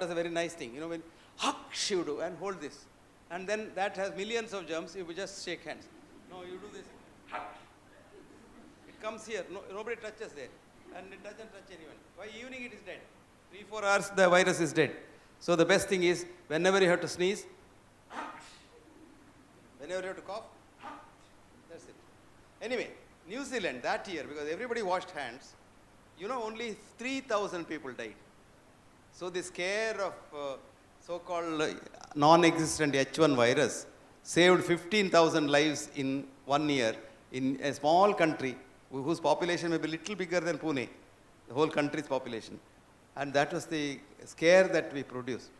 That's a very nice thing. You know, when hush you do and hold this. And then that has millions of germs, you just shake hands. No, you do this. It comes here, nobody touches there. And it doesn't touch anyone. By evening it is dead. 3-4 hours the virus is dead. So the best thing is, whenever you have to sneeze, whenever you have to cough, that's it. Anyway, New Zealand that year, because everybody washed hands, you know, only 3,000 people died. So the scare of so-called non-existent H1 virus saved 15,000 lives in 1 year in a small country whose population may be little bigger than Pune, the whole country's population. And that was the scare that we produced.